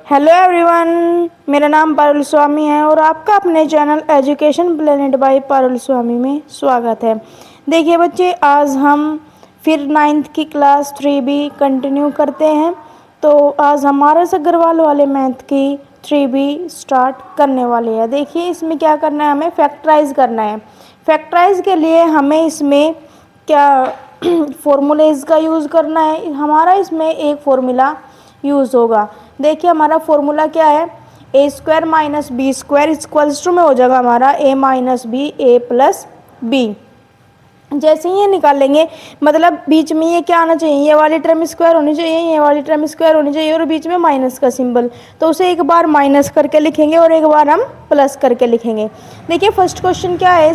Hello everyone, मेरा नाम पारुल स्वामी है और आपका अपने channel Education Planet by Parul Swami में स्वागत है। देखिए बच्चे, आज हम फिर 9th की क्लास 3B कंटिन्यू करते हैं। तो आज हमारे अग्रवाल वाले मैथ की 3B स्टार्ट करने वाले हैं। देखिए इसमें क्या करना है, हमें फैक्टराइज करना है। फैक्टराइज के लिए हमें इसमें क्या फॉर्मूलेज का यूज़ करना है। हमारा इसमें एक फॉर्मूला यूज़ होगा। देखिए हमारा फॉर्मूला क्या है, A square minus B square equals to में हो जाएगा हमारा A minus B A plus B. जैसे ही ये निकालेंगे मतलब बीच में ये क्या आना चाहिए, ये वाली टर्म स्क्वायर होनी चाहिए, ये वाली टर्म स्क्वायर होनी चाहिए और बीच में माइनस का सिंबल। तो उसे एक बार माइनस करके लिखेंगे और एक बार हम प्लस करके लिखेंगे। देखिए फर्स्ट क्वेश्चन क्या है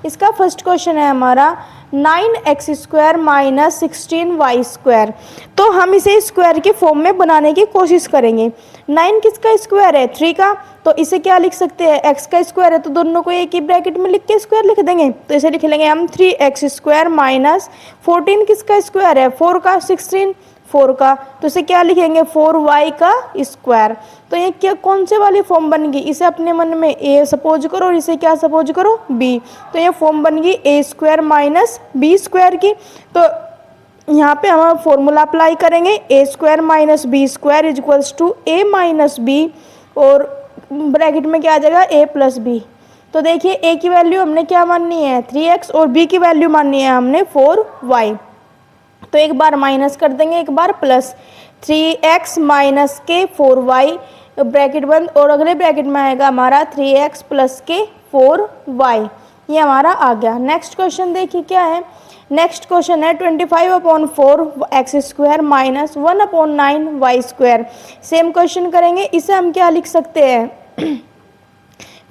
इसका फर्स्ट क्वेश्चन है हमारा 9x square minus 16y square. तो हम इसे स्क्वायर के फॉर्म में बनाने की कोशिश करेंगे। 9 किसका स्क्वायर है, 3 का, तो इसे क्या लिख सकते हैं, x का स्क्वायर है तो दोनों को एक ही ब्रैकेट में लिख के स्क्वायर लिख देंगे। तो इसे लिख लेंगे हम 3x स्क्वायर माइनस 14 किसका स्क्वायर है, 4 का, 16 4 का, तो इसे क्या लिखेंगे 4y का स्क्वायर। तो ये क्या कौन से वाली फॉर्म बन गई, इसे अपने मन में a सपोज करो और इसे क्या सपोज करो b। तो ये फॉर्म बन गई a square minus B square की। तो यहाँ पे हम फॉर्मूला अप्लाई करेंगे, A square minus B square is equals to A minus B और ब्रैकेट में क्या आ जाएगा a प्लस बी। तो देखिए a की वैल्यू हमने क्या माननी है 3x और b की वैल्यू माननी है हमने 4y। तो एक बार माइनस कर देंगे, एक बार प्लस, 3x माइनस के 4y ब्रैकेट बंद और अगले ब्रैकेट में आएगा हमारा 3x प्लस के 4y। ये हमारा आ गया। नेक्स्ट क्वेश्चन देखिए क्या है, नेक्स्ट क्वेश्चन है 25/4 x square minus 1/9 y square. Same question करेंगे, इसे हम क्या लिख सकते हैं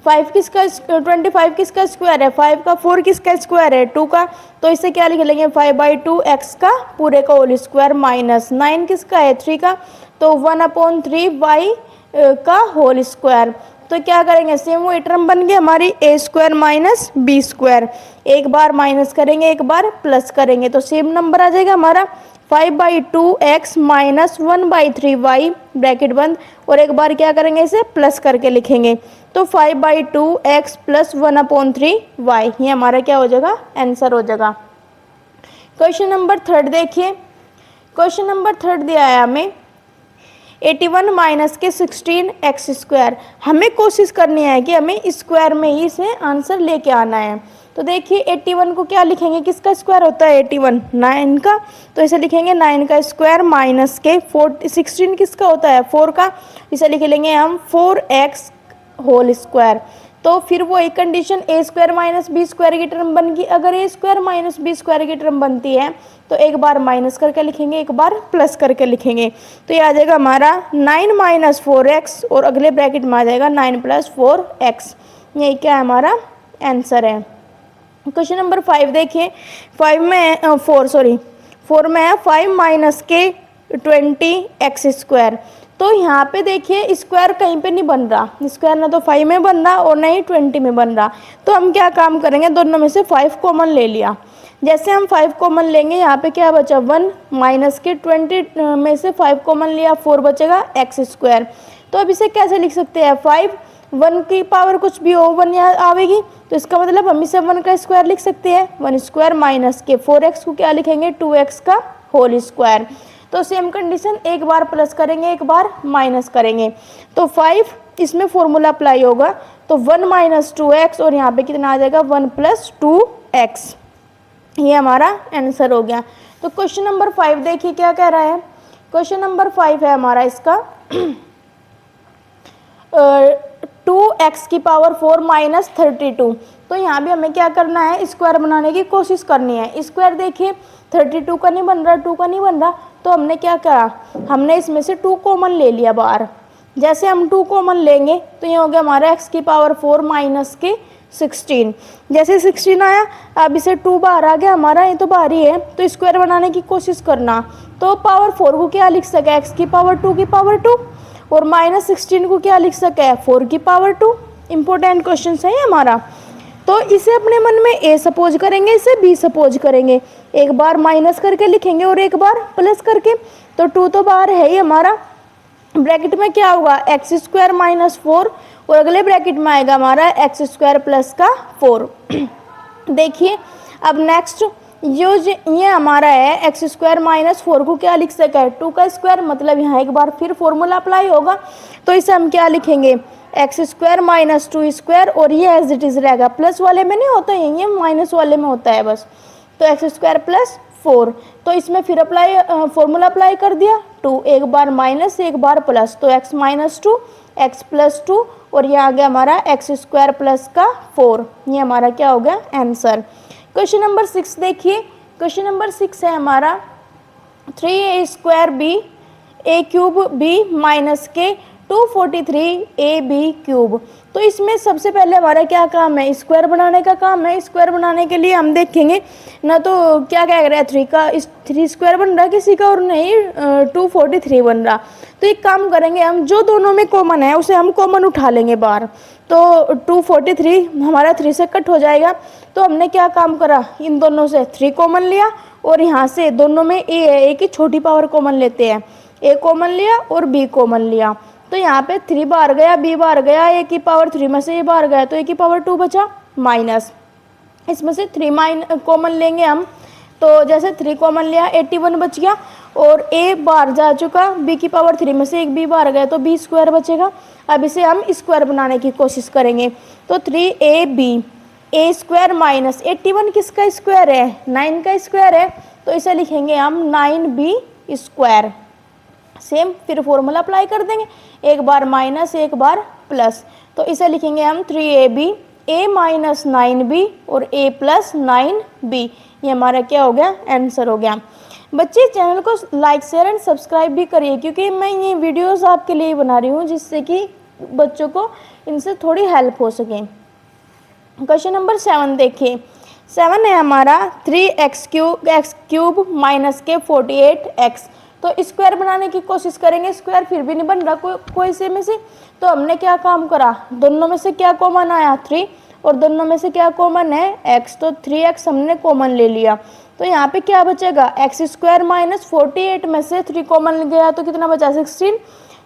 5 किसका 25 किसका स्क्वायर है, 5 का, 4 किसका स्क्वायर है, 2 का, तो इसे क्या लिख लेंगे 5/2 x का पूरे का होल स्क्वायर माइनस 9 किसका है 3 का, तो 1/3 y का होल स्क्वायर। तो क्या करेंगे, सेम वही टर्म बन गई हमारी ए स्क्वायर माइनस बी स्क्वायर। एक बार माइनस करेंगे, एक बार प्लस करेंगे, तो सेम नंबर आ जाएगा हमारा 5/2 x माइनस 1/3 y ब्रैकेट बंद और एक बार क्या करेंगे इसे प्लस करके लिखेंगे। तो 5/2 x प्लस 1/3 y, ये हमारा क्या हो जाएगा, आंसर हो जाएगा। क्वेश्चन नंबर 3 देखिए, क्वेश्चन नंबर 3 दिया है हमें 81 माइनस के 16 एक्स स्क्वायर। हमें कोशिश करनी है कि हमें स्क्वायर में ही से आंसर लेके आना है। तो देखिए 81 को क्या लिखेंगे, किसका स्क्वायर होता है 81, 9 का, तो इसे लिखेंगे 9 का स्क्वायर माइनस के 16 किसका होता है 4 का, इसे लिख लेंगे हम 4x होल स्क्वायर। तो फिर वो एक कंडीशन ए स्क्वायर माइनस बी स्क्वायर की टर्म बन गई। अगर ए स्क्वायर माइनस बी स्क्वायर की टर्म बनती है तो एक बार माइनस करके लिखेंगे, एक बार प्लस करके लिखेंगे। तो ये आ जाएगा हमारा 9 माइनस 4x और अगले ब्रैकेट में आ जाएगा 9 प्लस 4x। यही क्या है हमारा आंसर है। क्वेश्चन नंबर 5 देखिए, 4 में है 5 माइनस के 20 एक्स स्क्वायर। तो यहाँ पे देखिए स्क्वायर कहीं पे नहीं बन रहा, स्क्वायर ना तो 5 में बन रहा और ना ही 20 में बन रहा। तो हम क्या काम करेंगे, दोनों में से 5 कॉमन ले लिया। जैसे हम 5 कॉमन लेंगे, यहाँ पे क्या बचा 1 माइनस के 20 में से 5 कॉमन लिया, 4 बचेगा एक्स स्क्वायर। तो अब इसे कैसे लिख सकते हैं 5, 1 की पावर कुछ भी हो 1 यहाँ आवेगी, तो इसका मतलब हम इसे 1 का स्क्वायर लिख सकते हैं। 1 स्क्वायर माइनस के 4x को क्या लिखेंगे 2x का होल स्क्वायर। तो सेम कंडीशन, एक बार प्लस करेंगे, एक बार माइनस करेंगे। तो 5 इसमें फॉर्मूला अप्लाई होगा, तो 1 माइनस 2x और यहाँ पे कितना आ जाएगा 1 प्लस 2x। ये हमारा आंसर हो गया। तो क्वेश्चन नंबर 5 देखिए क्या कह रहा है। क्वेश्चन नंबर 5 है हमारा इसका 2x की पावर 4 माइनस 32। तो यहाँ भी हमें क्या करना है, स्क्वायर बनाने की कोशिश करनी है। स्क्वायर देखिए 32 का नहीं बन रहा, 2 का नहीं बन रहा, तो हमने क्या करा, हमने इसमें से 2 कॉमन ले लिया बाहर। जैसे हम 2 कॉमन लेंगे तो ये हो गया हमारा x की पावर 4 माइनस के 16। जैसे 16 आया, अब इसे 2 बाहर आ गया हमारा, ये तो बाहर ही है, तो स्क्वायर बनाने की कोशिश करना। तो पावर 4 को क्या लिख सके x की पावर 2 की पावर 2 और माइनस 16 को क्या लिख सके 4 की पावर 2। इंपॉर्टेंट क्वेश्चन है हमारा। तो इसे अपने मन में ए सपोज करेंगे, इसे बी सपोज करेंगे, एक बार माइनस करके लिखेंगे और एक बार प्लस करके। तो 2 तो बाहर है ही हमारा, ब्रैकेट में क्या होगा, एक्स स्क्वायर माइनस 4 और अगले ब्रैकेट में आएगा हमारा एक्स स्क्वायर प्लस का 4। देखिए अब नेक्स्ट ये हमारा है एक्स स्क्वायर माइनस 4 को क्या लिख सका है, 2 का स्क्वायर, मतलब यहाँ एक बार फिर फॉर्मूला अप्लाई होगा। तो इसे हम क्या लिखेंगे, एक्स स्क्वायर माइनस 2 स्क्वायर, और ये एज इट इज रहेगा, प्लस वाले में नहीं होता है, ये माइनस वाले में होता है बस। तो एक्स स्क्वायर प्लस 4, तो इसमें फिर फॉर्मूला अप्लाई कर दिया, 2 एक बार माइनस एक बार प्लस, तो x माइनस 2 एक्स प्लस 2, और ये आ गया हमारा एक्स स्क्वायर प्लस का 4। ये हमारा क्या हो गया आंसर। क्वेश्चन नंबर 6 देखिए, क्वेश्चन नंबर 6 है हमारा 3a स्क्वायर बी ए क्यूब बी माइनस के 243 ए बी क्यूब। तो इसमें सबसे पहले हमारा क्या काम है, स्क्वायर बनाने का काम है। स्क्वायर बनाने के लिए हम देखेंगे ना, तो क्या कह रहा है 3 का 3 स्क्वायर बन रहा है किसी का, और नहीं 243 बन रहा। तो एक काम करेंगे हम, जो दोनों में कॉमन है उसे हम कॉमन उठा लेंगे बाहर। तो 243 हमारा 3 से कट हो जाएगा। तो हमने क्या काम करा, इन दोनों से 3 कॉमन लिया, और यहाँ से दोनों में ए है, ए की छोटी पावर कॉमन लेते हैं, ए कॉमन लिया और बी कॉमन लिया। तो यहाँ पे 3 बाहर गया, बी बाहर गया, ए की पावर 3 में से ये बाहर गया, तो ए की पावर 2 बचा माइनस, इसमें से 3 कॉमन लेंगे हम। तो जैसे 3 कॉमन लिया 81 बच गया, और ए बाहर जा चुका, बी की पावर 3 में से एक बी बाहर गया, तो बी स्क्वायर बचेगा। अब इसे हम स्क्वायर बनाने की कोशिश करेंगे। तो 3ab ए स्क्वायर माइनस 81 किसका स्क्वायर है, 9 का स्क्वायर है, तो इसे लिखेंगे हम 9b स्क्वायर। सेम फिर फॉर्मूला अप्लाई कर देंगे, एक बार माइनस एक बार प्लस, तो इसे लिखेंगे हम 3ab ए माइनस 9b और a प्लस 9b। ये हमारा क्या हो गया आंसर हो गया। बच्चे चैनल को लाइक शेयर एंड सब्सक्राइब भी करिए, क्योंकि मैं ये वीडियोस आपके लिए बना रही हूँ जिससे कि बच्चों को इनसे थोड़ी हेल्प हो सके। क्वेश्चन नंबर 7 देखिए, 7 है हमारा 3x क्यूब माइनस के 48x। तो स्क्वायर बनाने की कोशिश करेंगे, स्क्वायर फिर भी नहीं बन रहा कोई से में से। तो हमने क्या काम करा, दोनों में से क्या कॉमन आया 3, और दोनों में से क्या कॉमन है x, तो 3x हमने कॉमन ले लिया। तो यहाँ पे क्या बचेगा, एक्स स्क्वायर माइनस 48 में से 3 कॉमन गया तो कितना बचा 16।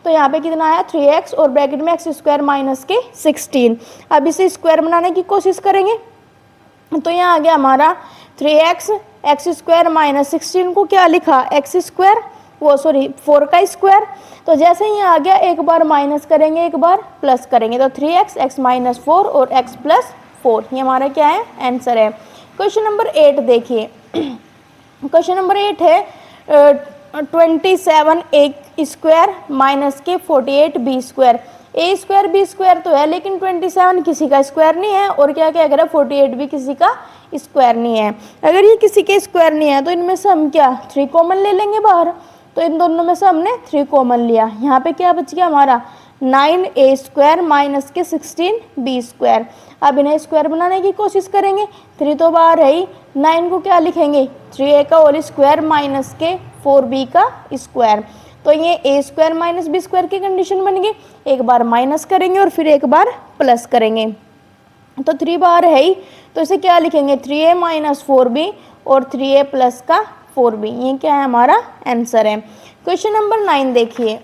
तो यहाँ पे कितना आया 3x और ब्रैकेट में एक्स स्क्वायर माइनस के 16। अब इसे स्क्वायर बनाने की कोशिश करेंगे, तो यहाँ आ गया हमारा 3x एक्स स्क्वायर माइनस 16 को क्या लिखा एक्स स्क्वायर, वो सॉरी 4 का स्क्वायर। तो जैसे ही आ गया एक बार माइनस करेंगे एक बार प्लस करेंगे, तो 3x एक्स माइनस 4 और x प्लस 4, ये हमारा क्या है आंसर है। क्वेश्चन नंबर 8 देखिए, क्वेश्चन नंबर 8 है 27 ए स्क्वायर माइनस के 48 बी स्क्वायर। ए स्क्वायर बी स्क्वायर तो है, लेकिन 27 किसी का स्क्वायर नहीं है, और क्या क्या करें 48 भी किसी का स्क्वायर नहीं है। अगर ये किसी के स्क्वायर नहीं है तो इनमें से हम क्या 3 कॉमन ले लेंगे बाहर। तो इन दोनों में से हमने 3 कॉमन लिया, यहाँ पे क्या बच गया हमारा 9a स्क्वायर माइनस के 16 बी स्क्वायर। अब इन्हें स्क्वायर बनाने की कोशिश करेंगे, 3 तो बाहर है ही, 9 को क्या लिखेंगे 3a का होल स्क्वायर माइनस के 4b का स्क्वायर। तो ये a square minus B square की कंडीशन बन गई, एक बार माइनस करेंगे और फिर एक बार प्लस करेंगे। तो 3 बाहर है ही, तो इसे क्या लिखेंगे 3a माइनस 4b और 3a प्लस का 4b, ये क्या है हमारा आंसर है। क्वेश्चन नंबर 9 देखिए,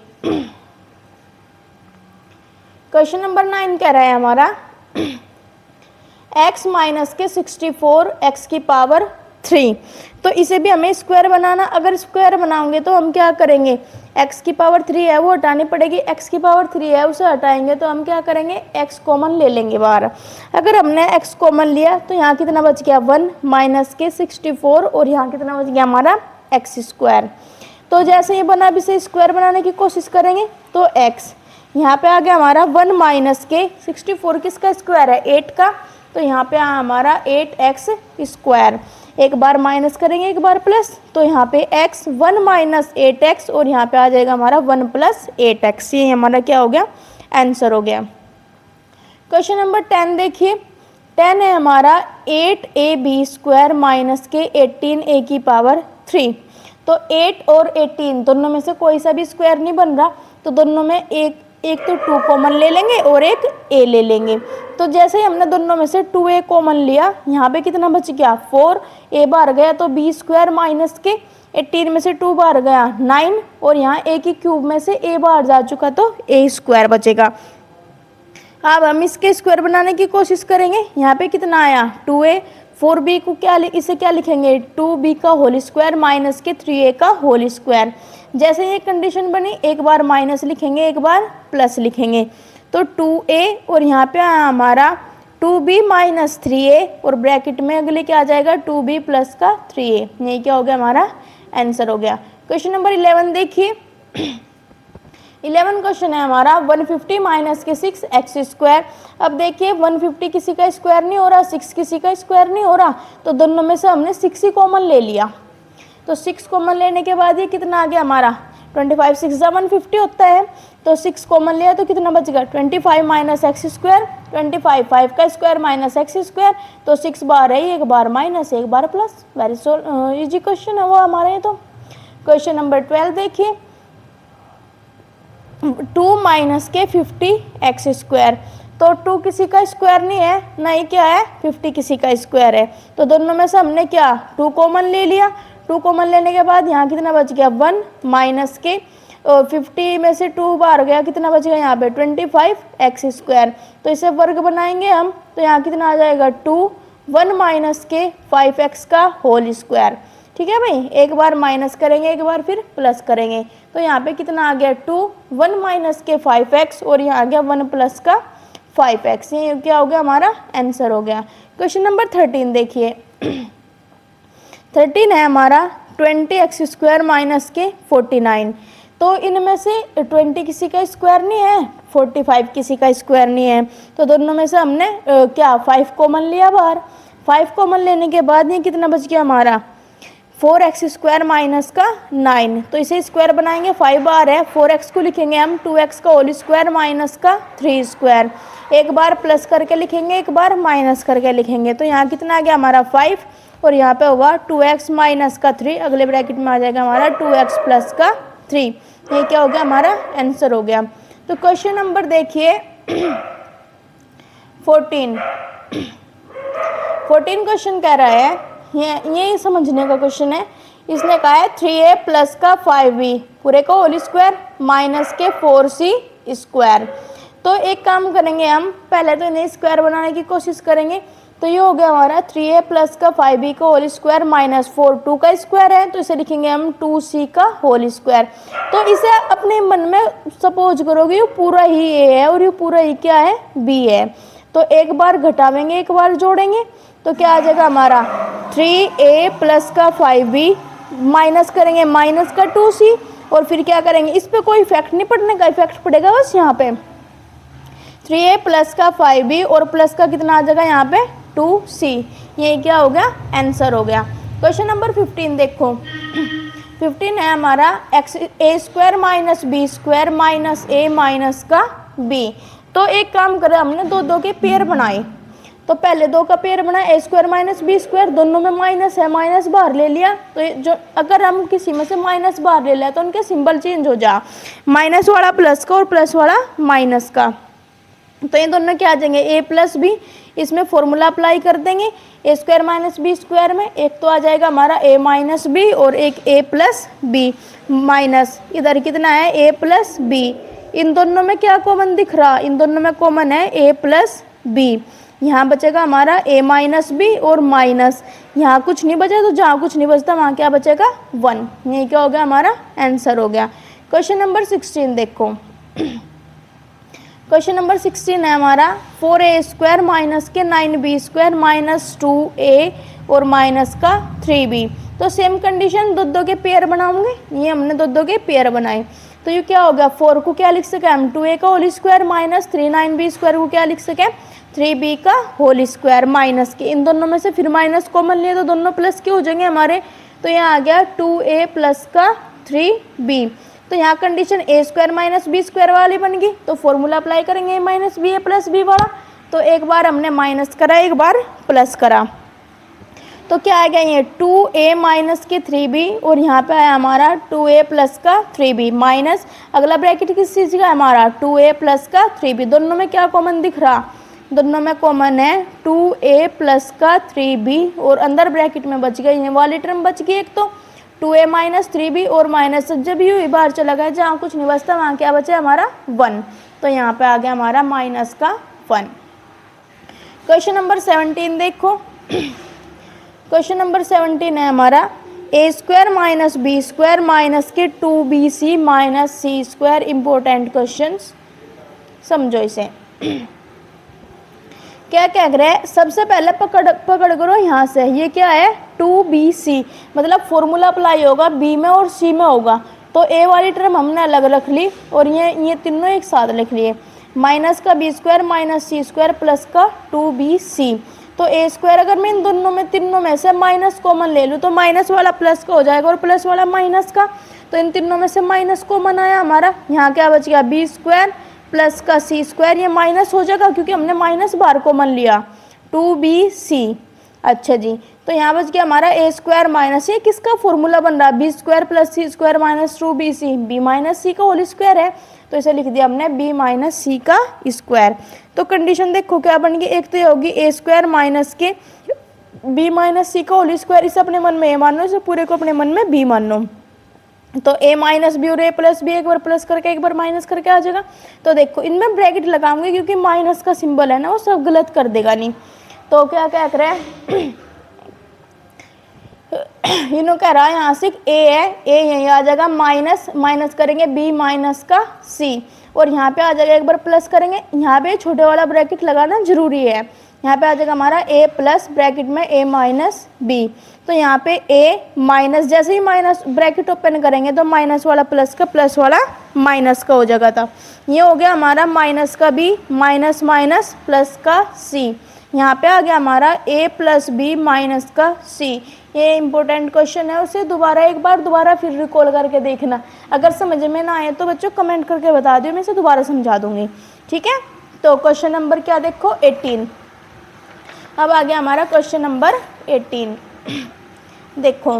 क्वेश्चन नंबर 9 कह रहा है हमारा x माइनस के 64 x की पावर 3। तो इसे भी हमें स्क्वायर बनाना, अगर स्क्वायर बनाओगे तो हम क्या करेंगे x की पावर 3 है वो हटानी पड़ेगी, x की पावर 3 है उसे हटाएंगे तो हम क्या करेंगे x कॉमन ले लेंगे बाहर। अगर हमने x कॉमन लिया तो यहाँ कितना बच गया 1 माइनस के 64 और यहाँ कितना बच गया हमारा x स्क्वायर। तो जैसे ये बना, अब इसे स्क्वायर बनाने की कोशिश करेंगे तो x यहाँ पे आ गया हमारा 1 माइनस के 64 किसका स्क्वायर है 8 का, तो यहाँ पे हमारा 8x स्क्वायर, एक बार माइनस करेंगे एक बार प्लस, तो यहाँ पे x 1 माइनस 8x और यहाँ पे आ जाएगा हमारा 1 प्लस 8x, ये हमारा क्या हो गया आंसर हो गया। क्वेश्चन नंबर 10 देखिए, 10 है हमारा 8ab स्क्वायर माइनस के 18a की पावर 3। तो 8 और 18 दोनों में से कोई सा भी स्क्वायर नहीं बन रहा, तो दोनों में एक तो 2 कॉमन ले लेंगे और एक a ले लेंगे। तो जैसे ही हमने दोनों में से 2a कॉमन लिया, यहाँ पे कितना बच गया 4, a बाहर गया तो b स्क्वायर माइनस के 18 में से 2 बाहर गया 9 और यहाँ a की क्यूब में से a बाहर जा चुका तो a स्क्वायर बचेगा। अब हम इसके स्क्वायर बनाने की कोशिश करेंगे। यहाँ पे कितना आया 2a, 4b को इसे क्या लिखेंगे 2b का होल स्क्वायर माइनस के 3a का होल स्क्वायर। जैसे ये कंडीशन बनी एक बार माइनस लिखेंगे एक बार प्लस लिखेंगे तो 2a और यहाँ पे आया हमारा 2b माइनस 3a और ब्रैकेट में अगले क्या आ जाएगा 2b प्लस का 3a। यही क्या हो गया हमारा आंसर हो गया। क्वेश्चन नंबर 11 देखिए 11 क्वेश्चन है हमारा 150 माइनस के 6 एक्स स्क्वायर। अब देखिए 150 किसी का स्क्वायर नहीं हो रहा, 6 किसी का स्क्वायर नहीं हो रहा, तो दोनों में से हमने 6 ही कॉमन ले लिया। तो 6 कॉमन लेने के बाद ये कितना आ गया हमारा 25, 6 जा 150 होता है तो 6 कॉमन लिया तो कितना बचेगा 25 माइनस एक्स स्क्वायर, 25 5 का स्क्वायर माइनस एक्स स्क्वायर, तो 6 बार है एक बार माइनस एक बार प्लस। वेरी इजी क्वेश्चन है वो हमारे। तो क्वेश्चन नंबर 12 देखिए 2 माइनस के 50 एक्स स्क्वायर। तो 2 किसी का स्क्वायर नहीं है, नहीं क्या है 50 किसी का स्क्वायर है, तो दोनों में से हमने क्या 2 कॉमन ले लिया। 2 कॉमन लेने के बाद यहाँ कितना बच गया 1 माइनस के 50 में से 2 बाहर गया कितना बच गया यहाँ पे 25 एक्स स्क्वायर। तो इसे वर्ग बनाएंगे हम तो यहाँ कितना आ जाएगा 2 1 माइनस के 5x का होल स्क्वायर। ठीक है भाई, एक बार माइनस करेंगे एक बार फिर प्लस करेंगे तो यहाँ पे कितना आ गया 2 1 माइनस के 5x और यहाँ आ गया 1 प्लस का 5x। ये क्या हो गया हमारा आंसर हो गया। क्वेश्चन नंबर 13 देखिए 13 है हमारा 20x स्क्वायर माइनस के 49। तो इनमें से 20 किसी का स्क्वायर नहीं है, 45 किसी का स्क्वायर नहीं है, तो दोनों में से हमने क्या 5 कॉमन लिया बाहर। 5 कॉमन लेने के बाद ये कितना बच गया हमारा 4x स्क्वायर माइनस का 9। तो इसे स्क्वायर बनाएंगे 5 बार है 4x को लिखेंगे हम 2x का होल स्क्वायर माइनस का 3 स्क्वायर। एक बार प्लस करके लिखेंगे एक बार माइनस करके लिखेंगे तो यहाँ कितना आ गया हमारा 5 और यहाँ पे होगा 2x माइनस का 3, अगले ब्रैकेट में आ जाएगा हमारा 2x प्लस का 3। ये क्या हो गया हमारा आंसर हो गया। तो क्वेश्चन नंबर देखिए 14 क्वेश्चन कह रहा है ये समझने का क्वेश्चन है। इसने कहा है 3a प्लस का 5b पूरे का होल स्क्वायर माइनस के 4c स्क्वायर। तो एक काम करेंगे हम पहले तो इन्हें स्क्वायर बनाने की कोशिश करेंगे। तो ये हो गया हमारा 3a प्लस का 5b का होल स्क्वायर माइनस 4 2 का स्क्वायर है तो इसे लिखेंगे हम 2c का होल स्क्वायर। तो इसे अपने मन में सपोज करोगे ये पूरा ही a है और ये पूरा ही क्या है b है, तो एक बार घटावेंगे एक बार जोड़ेंगे तो क्या आ जाएगा हमारा 3a प्लस का 5b माइनस करेंगे माइनस का 2c और फिर क्या करेंगे इस पे कोई इफेक्ट नहीं पड़ने का, इफेक्ट पड़ेगा बस यहाँ पे 3a प्लस का 5b और प्लस का कितना आ जाएगा यहाँ पे 2c। ये क्या हो गया आंसर हो गया। क्वेश्चन नंबर 15 देखो 15 है हमारा a square minus b square minus a minus का b। तो एक काम करें हमने दो के पेयर बनाए। तो पहले 2 का पेयर बना a square minus b square, दोनों में माइनस है माइनस बाहर ले लिया। तो जो अगर हम किसी में से माइनस बाहर ले लिया तो उनके सिंबल चेंज हो जा, माइनस वाला प्लस का और प्लस वाला माइनस का। तो ये दोनों क्या आ जाएंगे a प्लस बी, इसमें फॉर्मूला अप्लाई कर देंगे a square minus B square में एक तो आ जाएगा हमारा a माइनस बी और एक a प्लस बी माइनस इधर कितना है a प्लस बी। इन दोनों में क्या कॉमन दिख रहा, इन दोनों में कॉमन है a प्लस बी। यहाँ बचेगा हमारा a माइनस बी और माइनस यहाँ कुछ नहीं बचा तो जहाँ कुछ नहीं बचता वहाँ क्या बचेगा 1। ये क्या हो गया हमारा आंसर हो गया। क्वेश्चन नंबर 16 देखो क्वेश्चन नंबर 16 है हमारा 4a स्क्वायर माइनस के 9b स्क्वायर माइनस 2a और माइनस का 3b। तो सेम कंडीशन दो के पेयर बनाऊंगे, ये हमने दो के पेयर बनाए। तो ये क्या हो गया 4 को क्या लिख सके हम 2a का होल स्क्वायर माइनस 3 स्क्वायर को क्या लिख सके 3b का होल स्क्वायर माइनस के, इन दोनों में से फिर माइनस कॉमन लिए तो दोनों प्लस के हो जाएंगे हमारे। तो यहाँ आ गया 2a प्लस का 3b। तो यहाँ condition a square minus B square वाली बन गई तो फॉर्मूला अप्लाई करेंगे minus B A plus B वाला। तो एक बार हमने माइनस करा एक बार प्लस करा तो क्या आ गया ये 2a माइनस के 3b और यहाँ पे आया हमारा 2a प्लस का 3b माइनस अगला ब्रैकेट किस चीज़ का हमारा 2a प्लस का 3b। दोनों में क्या कॉमन दिख रहा, दोनों में कॉमन है 2a प्लस का 3b और अंदर ब्रैकेट में बच गई ये वाली टर्म बच गई एक तो 2a माइनस 3b और माइनस जब यू बाहर चला गया, जहाँ कुछ नहीं बचता वहाँ क्या बचा हमारा 1, तो यहाँ पे आ गया हमारा माइनस का 1। क्वेश्चन नंबर 17 देखो। क्वेश्चन नंबर 17 है हमारा A square minus B square minus के 2bc minus C square. Important question, समझो इसे। क्या कह रहे हैं, सबसे पहले पकड़ करो यहाँ से, ये क्या है 2bc, मतलब फॉर्मूला अप्लाई होगा b में और c में होगा, तो a वाली टर्म हमने अलग रख ली और ये तीनों एक साथ लिख लिए। माइनस का B square minus C square plus का 2bc, तो ए स्क्वायर अगर मैं इन दोनों में तीनों में से माइनस कॉमन ले लूँ तो माइनस वाला प्लस का हो जाएगा और प्लस वाला माइनस का, तो इन तीनों में से माइनस कॉमन आया हमारा, यहाँ क्या बच गया बी स्क्वायर प्लस का सी स्क्वायर, ये माइनस हो जाएगा क्योंकि हमने माइनस बाहर कॉमन लिया 2bc। अच्छा जी, तो यहाँ बच गया हमारा ए स्क्वायर माइनस, ये किसका फॉर्मूला बन रहा है B square plus C square minus 2bc, B minus C का होल स्क्वायर है, तो इसे लिख दिया हमने बी माइनस सी का स्क्वायर। तो कंडीशन देखो क्या बन गई, एक तो ये होगी ए स्क्वायर माइनस के बी माइनस सी का होल स्क्वायर, इसे अपने मन में ए मान लो, इसे पूरे को अपने मन में बी मान लो, तो a माइनस बी और a प्लस बी एक बार प्लस करके एक बार माइनस करके आ जाएगा। तो देखो इनमें ब्रैकेट लगाऊंगी क्योंकि माइनस का सिंबल है ना, वो सब गलत कर देगा नहीं। तो क्या कह रहे हैं इन्हों कह रहा है यहाँ से a है, a यहीं आ जाएगा, माइनस माइनस करेंगे b माइनस का c और यहाँ पे आ जाएगा एक बार प्लस करेंगे, यहाँ पे छोटे वाला ब्रैकेट लगाना जरूरी है, यहाँ पे आ जाएगा हमारा a प्लस ब्रैकेट में a माइनस b, तो यहाँ पे a माइनस जैसे ही माइनस ब्रैकेट ओपन करेंगे तो माइनस वाला प्लस का प्लस वाला माइनस का हो जाएगा, था ये हो गया हमारा माइनस का b माइनस माइनस प्लस का c, यहाँ पे आ गया हमारा a प्लस बी माइनस का c। ये इंपॉर्टेंट क्वेश्चन है, उसे एक बार दोबारा फिर रिकॉल करके देखना, अगर समझ में ना आए तो बच्चों कमेंट करके बता दियो, मैं इसे दोबारा समझा दूंगी, ठीक है। तो क्वेश्चन नंबर क्या देखो 18। अब आ गया हमारा क्वेश्चन नंबर 18। देखो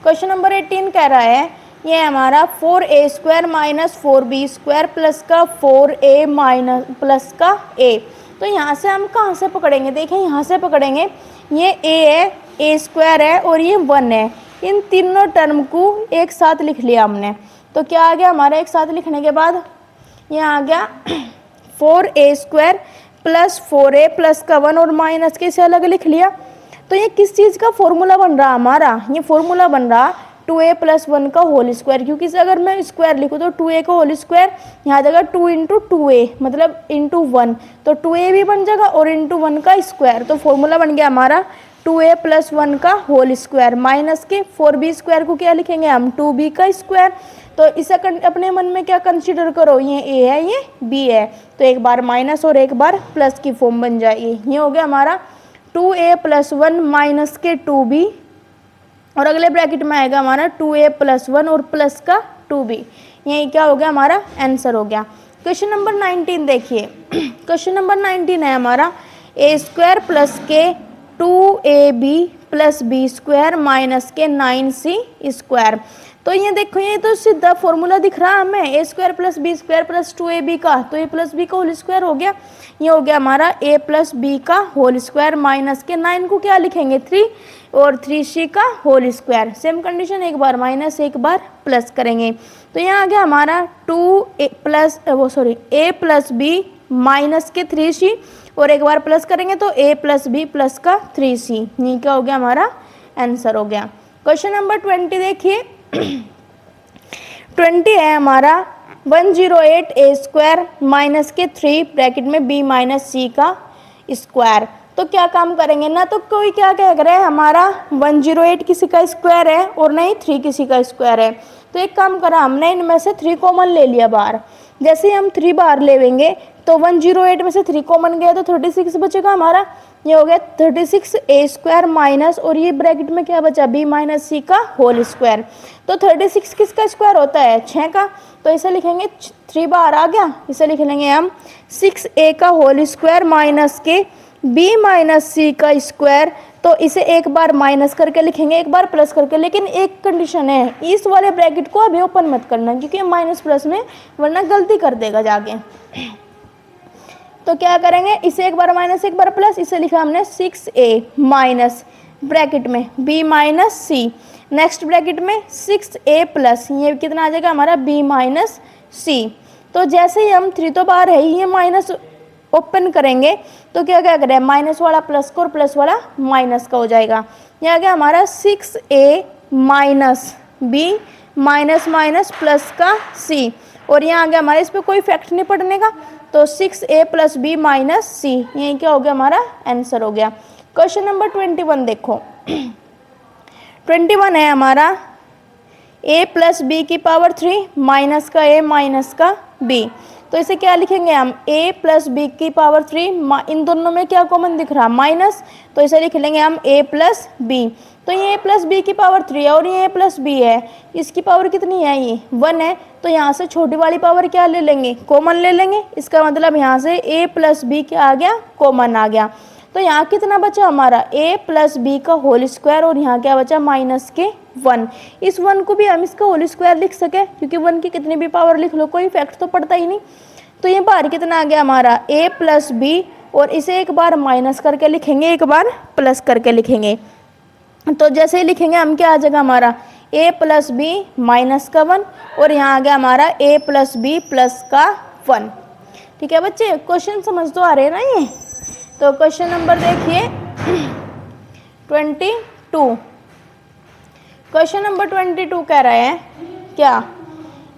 क्वेश्चन नंबर 18 कह रहा है ये हमारा 4a square minus 4b square plus का 4a माइनस प्लस का a, तो यहाँ से हम कहाँ से पकड़ेंगे, देखें यहाँ से पकड़ेंगे, ये a है, a स्क्वायर है और ये 1 है, इन तीनों टर्म को एक साथ लिख लिया हमने, तो क्या आ गया हमारा एक साथ लिखने के बाद ये आ गया 4a square plus 4a plus का 1 और माइनस के से अलग लिख लिया। तो ये किस चीज़ का फॉर्मूला बन रहा हमारा, ये फॉर्मूला बन रहा 2a प्लस 1 का होल स्क्वायर, क्योंकि इसे अगर मैं स्क्वायर लिखूँ तो 2a का होल स्क्वायर यहाँ जाएगा 2 इंटू 2a मतलब इंटू 1, तो 2a भी बन जाएगा और इंटू 1 का स्क्वायर, तो फॉर्मूला बन गया हमारा 2a प्लस 1 का होल स्क्वायर माइनस के 4b स्क्वायर को क्या लिखेंगे हम 2b का स्क्वायर। तो इसे अपने मन में क्या कंसीडर करो, ये a है ये b है, तो एक बार माइनस और एक बार प्लस की फॉर्म बन जाएगी, ये हो गया हमारा 2a प्लस 1 माइनस के 2b और अगले ब्रैकेट में आएगा हमारा 2a प्लस 1 और प्लस का 2b, यही क्या हो गया हमारा आंसर हो गया। क्वेश्चन नंबर 19 देखिए। क्वेश्चन नंबर 19 है हमारा a स्क्वायर प्लस के 2ab plus B square minus के 9c स्क्वायर। तो ये देखो ये तो सीधा फॉर्मूला दिख रहा है हमें, A square plus B square plus 2ab का, तो ए प्लस बी का होल स्क्वायर हो गया, ये हो गया हमारा a प्लस बी का होल स्क्वायर माइनस के 9 को क्या लिखेंगे 3 और 3c का होल स्क्वायर। सेम कंडीशन, एक बार माइनस एक बार प्लस करेंगे, तो यहाँ आ गया हमारा a प्लस बी माइनस के 3c और एक बार प्लस करेंगे तो a प्लस बी प्लस का 3c, ये क्या हो गया हमारा आंसर हो गया। क्वेश्चन नंबर 20 देखिए। 20 है हमारा 108a स्क्वायर माइनस के 3 ब्रैकेट में b माइनस सी का स्क्वायर। तो क्या काम करेंगे ना, तो कोई क्या कह रहा है हमारा 108 किसी का स्क्वायर है और नहीं 3 किसी का स्क्वायर है, तो एक काम करा हमने इनमें से 3 कॉमन ले लिया बाहर, जैसे ही हम 3 बाहर लेंगे तो 108 में से 3 कॉमन गया तो 36 बचेगा हमारा, ये हो गया 36a स्क्वायर माइनस और ये ब्रैकेट में क्या बचा b माइनस सी का होल स्क्वायर। तो 36 किसका स्क्वायर होता है 6 का, तो इसे लिखेंगे 3 बाहर आ गया, इसे लिख लेंगे हम 6a का होल स्क्वायर माइनस के b माइनस सी का स्क्वायर। तो इसे एक बार माइनस करके लिखेंगे एक बार प्लस करके, लेकिन एक कंडीशन है, इस वाले ब्रैकेट को अभी ओपन मत करना क्योंकि माइनस प्लस में वरना गलती कर देगा जाके। तो क्या करेंगे, इसे एक बार माइनस एक बार प्लस, इसे लिखा हमने 6a माइनस ब्रैकेट में b माइनस सी, नेक्स्ट ब्रैकेट में 6a प्लस, ये कितना आ जाएगा हमारा b माइनस सी। तो जैसे ही हम 3 तो बाहर है, ये माइनस ओपन करेंगे तो क्या क्या करें, माइनस वाला प्लस का और प्लस वाला माइनस का हो जाएगा। ये आ गया हमारा 6a minus b minus minus plus का c, और यहाँ आ गया हमारा, इस पर कोई इफेक्ट नहीं पड़ने का, तो 6a प्लस b माइनस सी, ये क्या हो गया हमारा आंसर हो गया। क्वेश्चन नंबर 21 देखो 21 है हमारा a प्लस बी की पावर 3 माइनस का a माइनस का b, तो इसे क्या लिखेंगे हम, a प्लस बी की पावर 3, इन दोनों में क्या कॉमन दिख रहा, माइनस, तो इसे लिख लेंगे हम a प्लस बी। तो ये a प्लस बी की पावर 3 है और ये a प्लस बी है, इसकी पावर कितनी है, ये 1 है, तो यहाँ से छोटी वाली पावर क्या ले लेंगे, कॉमन ले लेंगे। इसका मतलब यहाँ से a प्लस बी क्या आ गया, कॉमन आ गया। तो यहाँ कितना बचा हमारा, a प्लस बी का होल स्क्वायर, और यहाँ क्या बचा माइनस के 1। इस 1 को भी हम इसका होल स्क्वायर लिख सके, क्योंकि 1 की कितनी भी पावर लिख लो कोई इफेक्ट तो पड़ता ही नहीं। तो ये बाहर कितना आ गया हमारा a प्लस बी, और इसे एक बार माइनस करके लिखेंगे, एक बार प्लस करके लिखेंगे। तो जैसे ही लिखेंगे हम, क्या आ जाएगा हमारा a प्लस बी माइनस का 1, और यहाँ आ गया हमारा a प्लस बी प्लस का 1। ठीक है बच्चे, क्वेश्चन समझ तो आ रहे हैं ना ये। तो क्वेश्चन नंबर देखिए 22, क्वेश्चन नंबर 22 कह रहे हैं क्या,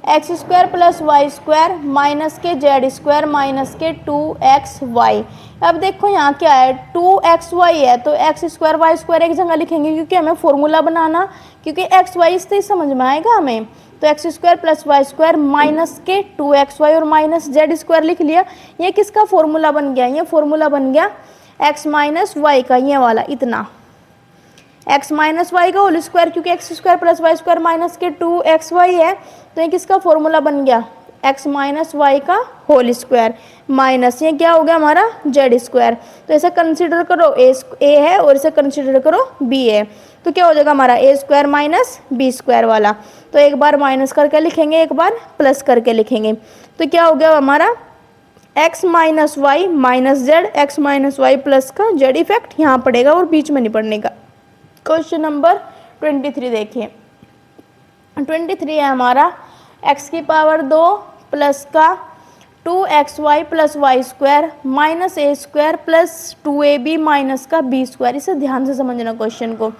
X square plus Y square minus के जेड स्क्वायर माइनस के 2xy। अब देखो यहाँ क्या है, 2xy है, तो एक्स स्क्वायर वाई स्क्वायर एक जगह लिखेंगे, क्योंकि हमें फॉर्मूला बनाना, क्योंकि एक्स वाई इससे समझ में आएगा हमें। तो X square plus Y square minus के 2xy और माइनस जेड स्क्वायर लिख लिया। ये किसका फॉर्मूला बन गया, ये फॉर्मूला बन गया एक्स माइनस वाई का, ये वाला इतना एक्स माइनस वाई का होल स्क्वायर, क्योंकि X square plus Y square minus के 2xy है, तो ये किसका फॉर्मूला बन गया, एक्स माइनस वाई का होल स्क्वायर माइनस ये क्या हो गया हमारा जेड स्क्वायर। तो ऐसा कंसिडर करो ए है और इसे कंसिडर करो बी है, तो क्या हो जाएगा हमारा A square minus B square वाला। तो एक बार माइनस करके लिखेंगे, एक बार प्लस करके लिखेंगे, तो क्या हो गया हमारा X minus Y minus Z, X minus Y plus का जेड इफेक्ट यहाँ पड़ेगा और बीच में नहीं पड़ने का। क्वेश्चन नंबर 23 देखिए 23 है हमारा x की पावर 2 प्लस का 2xy plus Y square minus A square plus 2ab minus का बी स्क्वायर। इसे ध्यान से समझना क्वेश्चन को।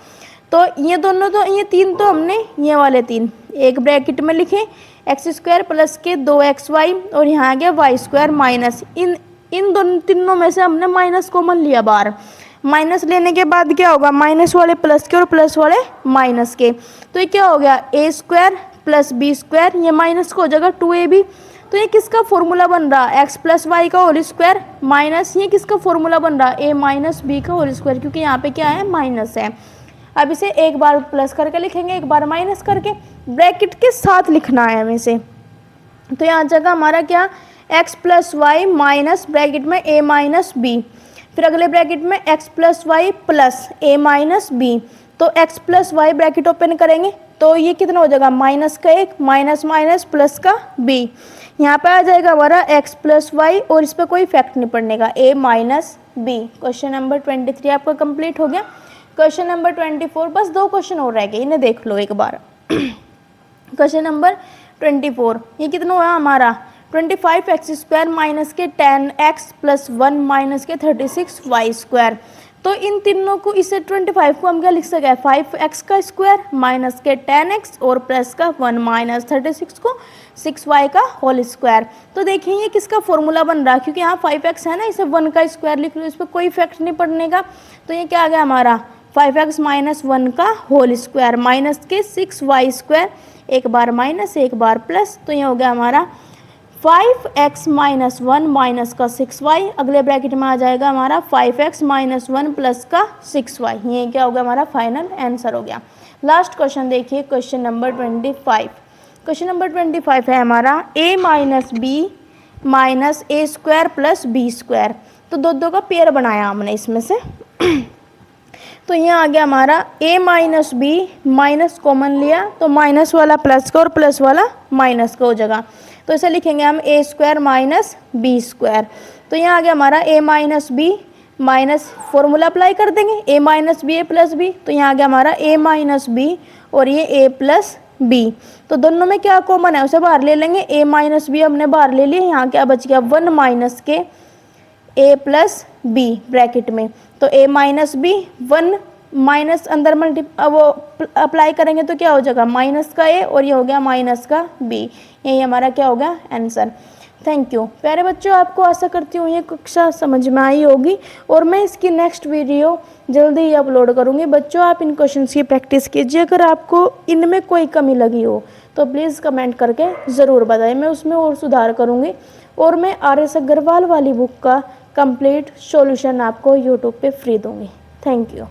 तो ये दोनों, तो ये तीन तो हमने ये वाले तीन एक ब्रैकेट में लिखे, एक्स स्क्वायर प्लस के 2xy और यहाँ आ गया वाई स्क्वायर माइनस, इन दोनों तीनों में से हमने माइनस कॉमन लिया बाहर। माइनस लेने के बाद क्या होगा, माइनस वाले प्लस के और प्लस वाले माइनस के, तो ये क्या हो गया ए स्क्वायर प्लस बी स्क्वायर, ये माइनस को हो जाएगा 2ab। तो ये किसका फॉर्मूला बन रहा, एक्स प्लस वाई का होल स्क्वायर माइनस ये किसका फॉर्मूला बन रहा, ए माइनस बी का होल स्क्वायर, क्योंकि यहाँ पे क्या है माइनस है। अब इसे एक बार प्लस करके लिखेंगे, एक बार माइनस करके, ब्रैकेट के साथ लिखना है हमें इसे। तो यहाँ जगह हमारा क्या X plus Y minus bracket में ए माइनस बी, फिर अगले ब्रैकेट में x plus Y plus A minus B. तो x plus Y bracket open करेंगे तो ये कितना हो जाएगा माइनस का 1 माइनस माइनस प्लस का b, यहाँ पे आ जाएगा हमारा x प्लस वाई और इस पर कोई इफेक्ट नहीं पड़ने का a minus B. Question number 23 आपका कंप्लीट हो गया। क्वेश्चन नंबर 24, बस 2 क्वेश्चन और रह गए, इन्हें देख लो एक बार। क्वेश्चन नंबर 24 ये कितना हुआ हमारा 25x स्क्वायर माइनस के 10x प्लस 1 माइनस के 36y स्क्वायर। तो इन तीनों को, इसे 25 को हम क्या लिख सकते हैं 5x का स्क्वायर माइनस के 10x और प्लस का 1 माइनस 36 को 6y का होल स्क्वायर। तो देखिए ये किसका फॉर्मूला बन रहा है, क्योंकि यहाँ 5x है ना, इसे 1 का स्क्वायर लिख लो, इस पर कोई इफेक्ट नहीं पड़ने का। तो ये क्या आ गया हमारा 5x माइनस 1 का होल स्क्वायर माइनस के 6y स्क्वायर, एक बार माइनस एक बार प्लस, तो ये हो गया हमारा 5x माइनस 1 माइनस का 6y, अगले ब्रैकेट में आ जाएगा हमारा 5x माइनस 1 प्लस का 6y। ये क्या होगा हमारा फाइनल आंसर हो गया। लास्ट क्वेश्चन देखिए क्वेश्चन नंबर 25। क्वेश्चन नंबर 25 है हमारा a minus B minus A square plus B square. तो दो का पेयर बनाया हमने इसमें से। तो यहाँ आ गया हमारा a minus B minus common लिया, तो माइनस वाला प्लस का और प्लस वाला माइनस का हो जाएगा। तो इसे लिखेंगे हम A square minus B square. तो यहाँ आ गया हमारा a minus B minus formula apply कर देंगे, a minus B A plus B, तो यहाँ आ गया हमारा a माइनस बी और ये a प्लस बी। तो दोनों में क्या कॉमन है उसे बाहर ले लेंगे, a माइनस बी हमने बाहर ले लिया, यहाँ क्या बच गया 1 माइनस के a प्लस बी ब्रैकेट में। तो a माइनस बी 1 माइनस अंदर वो अप्लाई करेंगे तो क्या हो जाएगा माइनस का a और ये हो गया माइनस का b। यही हमारा क्या हो गया आंसर। थैंक यू प्यारे बच्चों, आपको आशा करती हूँ ये कक्षा समझ में आई होगी और मैं इसकी नेक्स्ट वीडियो जल्दी ही अपलोड करूँगी। बच्चों आप इन क्वेश्चंस की प्रैक्टिस कीजिए, अगर आपको इनमें कोई कमी लगी हो तो प्लीज़ कमेंट करके ज़रूर बताएं, मैं उसमें और सुधार करूँगी। और मैं RS अग्रवाल वाली बुक का कंप्लीट सॉल्यूशन आपको यूट्यूब पे फ्री दूँगी। Thank you.